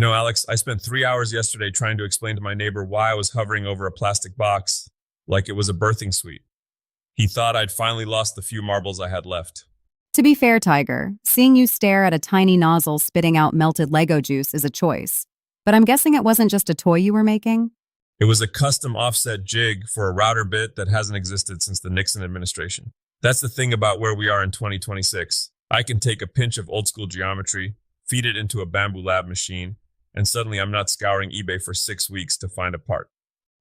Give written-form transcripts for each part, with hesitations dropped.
Alex, I spent 3 hours yesterday trying to explain to my neighbor why I was hovering over a plastic box like it was a birthing suite. He thought I'd finally lost the few marbles I had left. To be fair, Tiger, seeing you stare at a tiny nozzle spitting out melted Lego juice is a choice. But I'm guessing it wasn't just a toy you were making? It was a custom offset jig for a router bit that hasn't existed since the Nixon administration. That's the thing about where we are in 2026. I can take a pinch of old school geometry, feed it into a Bamboo Lab machine, and suddenly I'm not scouring eBay for 6 weeks to find a part.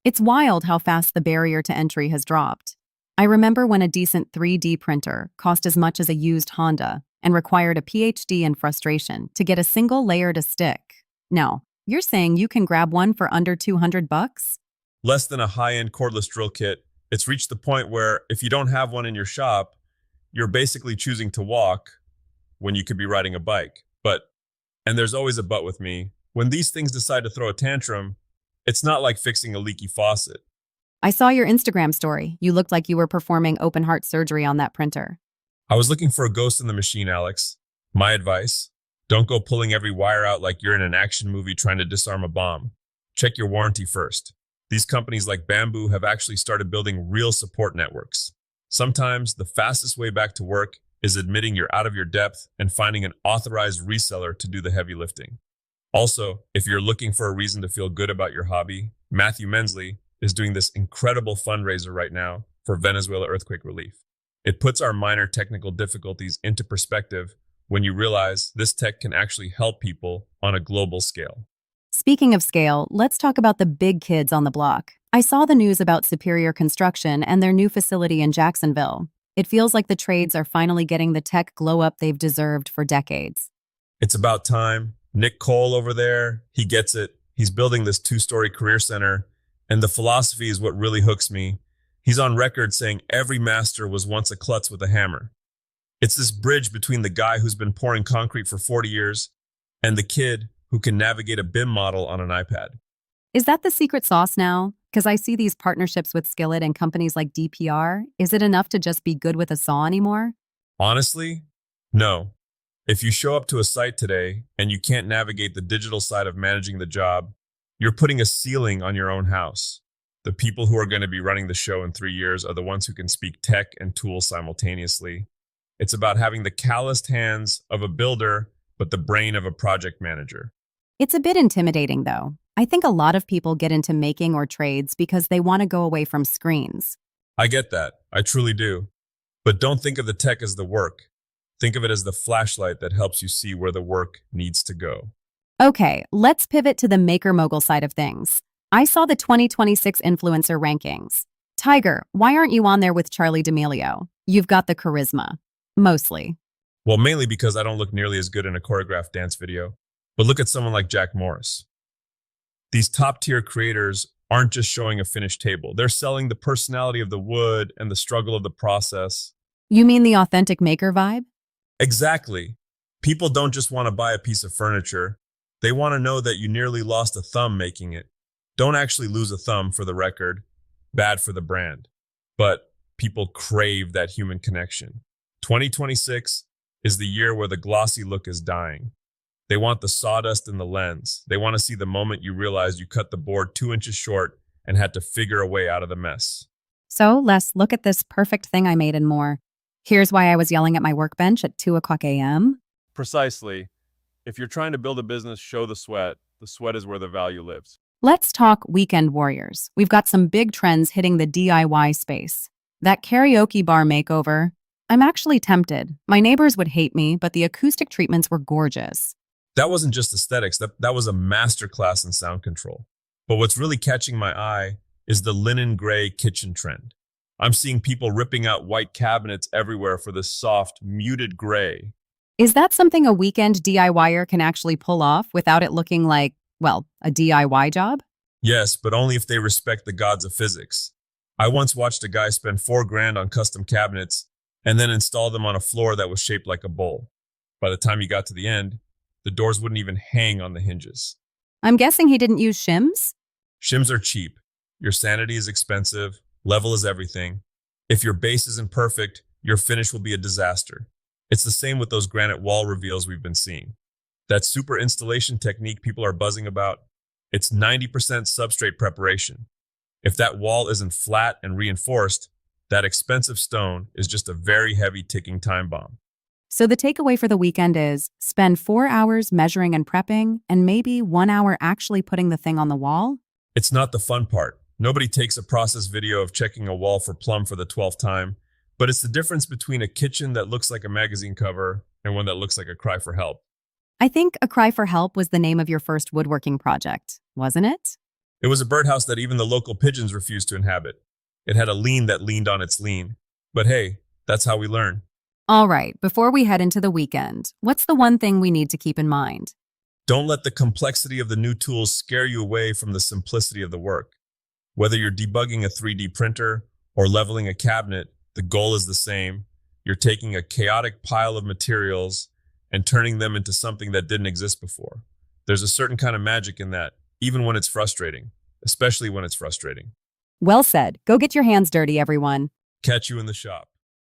It's wild how fast the barrier to entry has dropped. I remember when a decent 3D printer cost as much as a used Honda and required a PhD in frustration to get a single layer to stick. No, you're saying you can grab one for under 200 bucks? Less than a high-end cordless drill kit, it's reached the point where if you don't have one in your shop, you're basically choosing to walk when you could be riding a bike. And there's always a but with me, when these things decide to throw a tantrum, it's not like fixing a leaky faucet. I saw your Instagram story. You looked like you were performing open heart surgery on that printer. I was looking for a ghost in the machine, Alex. My advice, don't go pulling every wire out like you're in an action movie trying to disarm a bomb. Check your warranty first. These companies like Bamboo have actually started building real support networks. Sometimes the fastest way back to work is admitting you're out of your depth and finding an authorized reseller to do the heavy lifting. Also, if you're looking for a reason to feel good about your hobby, Matthew Mensley is doing this incredible fundraiser right now for Venezuela earthquake relief. It puts our minor technical difficulties into perspective when you realize this tech can actually help people on a global scale. Speaking of scale, let's talk about the big kids on the block. I saw the news about Superior Construction and their new facility in Jacksonville. It feels like the trades are finally getting the tech glow up they've deserved for decades. It's about time. Nick Cole over there, he gets it. He's building this 2-story career center, and the philosophy is what really hooks me. He's on record saying every master was once a klutz with a hammer. It's this bridge between the guy who's been pouring concrete for 40 years and the kid who can navigate a BIM model on an iPad. Is that the secret sauce now? Because I see these partnerships with Skillet and companies like DPR. Is it enough to just be good with a saw anymore? Honestly, no. If you show up to a site today and you can't navigate the digital side of managing the job, you're putting a ceiling on your own house. The people who are going to be running the show in 3 years are the ones who can speak tech and tools simultaneously. It's about having the calloused hands of a builder, but the brain of a project manager. It's a bit intimidating, though. I think a lot of people get into making or trades because they want to go away from screens. I get that. I truly do. But don't think of the tech as the work. Think of it as the flashlight that helps you see where the work needs to go. Okay, let's pivot to the maker mogul side of things. I saw the 2026 influencer rankings. Tiger, why aren't you on there with Charlie D'Amelio? You've got the charisma. Mostly. Well, mainly because I don't look nearly as good in a choreographed dance video. But look at someone like Jack Morris. These top-tier creators aren't just showing a finished table. They're selling the personality of the wood and the struggle of the process. You mean the authentic maker vibe? Exactly. People don't just want to buy a piece of furniture. They want to know that you nearly lost a thumb making it. Don't actually lose a thumb, for the record. Bad for the brand. But people crave that human connection. 2026 is the year where the glossy look is dying. They want the sawdust in the lens. They want to see the moment you realize you cut the board 2 inches short and had to figure a way out of the mess. So, Les, look at this perfect thing I made and more. Here's why I was yelling at my workbench at 2 o'clock a.m. Precisely. If you're trying to build a business, show the sweat. The sweat is where the value lives. Let's talk weekend warriors. We've got some big trends hitting the DIY space. That karaoke bar makeover. I'm actually tempted. My neighbors would hate me, but the acoustic treatments were gorgeous. That wasn't just aesthetics, that was a masterclass in sound control. But what's really catching my eye is the linen gray kitchen trend. I'm seeing people ripping out white cabinets everywhere for this soft, muted gray. Is that something a weekend DIYer can actually pull off without it looking like, well, a DIY job? Yes, but only if they respect the gods of physics. I once watched a guy spend $4,000 on custom cabinets and then install them on a floor that was shaped like a bowl. By the time he got to the end, the doors wouldn't even hang on the hinges. I'm guessing he didn't use shims? Shims are cheap. Your sanity is expensive. Level is everything. If your base isn't perfect, your finish will be a disaster. It's the same with those granite wall reveals we've been seeing. That super installation technique people are buzzing about, it's 90% substrate preparation. If that wall isn't flat and reinforced, that expensive stone is just a very heavy ticking time bomb. So the takeaway for the weekend is spend 4 hours measuring and prepping, and maybe 1 hour actually putting the thing on the wall? It's not the fun part. Nobody takes a process video of checking a wall for plumb for the 12th time, but it's the difference between a kitchen that looks like a magazine cover and one that looks like a cry for help. I think A Cry for Help was the name of your first woodworking project, wasn't it? It was a birdhouse that even the local pigeons refused to inhabit. It had a lean that leaned on its lean. But hey, that's how we learn. All right, before we head into the weekend, what's the one thing we need to keep in mind? Don't let the complexity of the new tools scare you away from the simplicity of the work. Whether you're debugging a 3D printer or leveling a cabinet, the goal is the same. You're taking a chaotic pile of materials and turning them into something that didn't exist before. There's a certain kind of magic in that, even when it's frustrating, especially when it's frustrating. Well said. Go get your hands dirty, everyone. Catch you in the shop.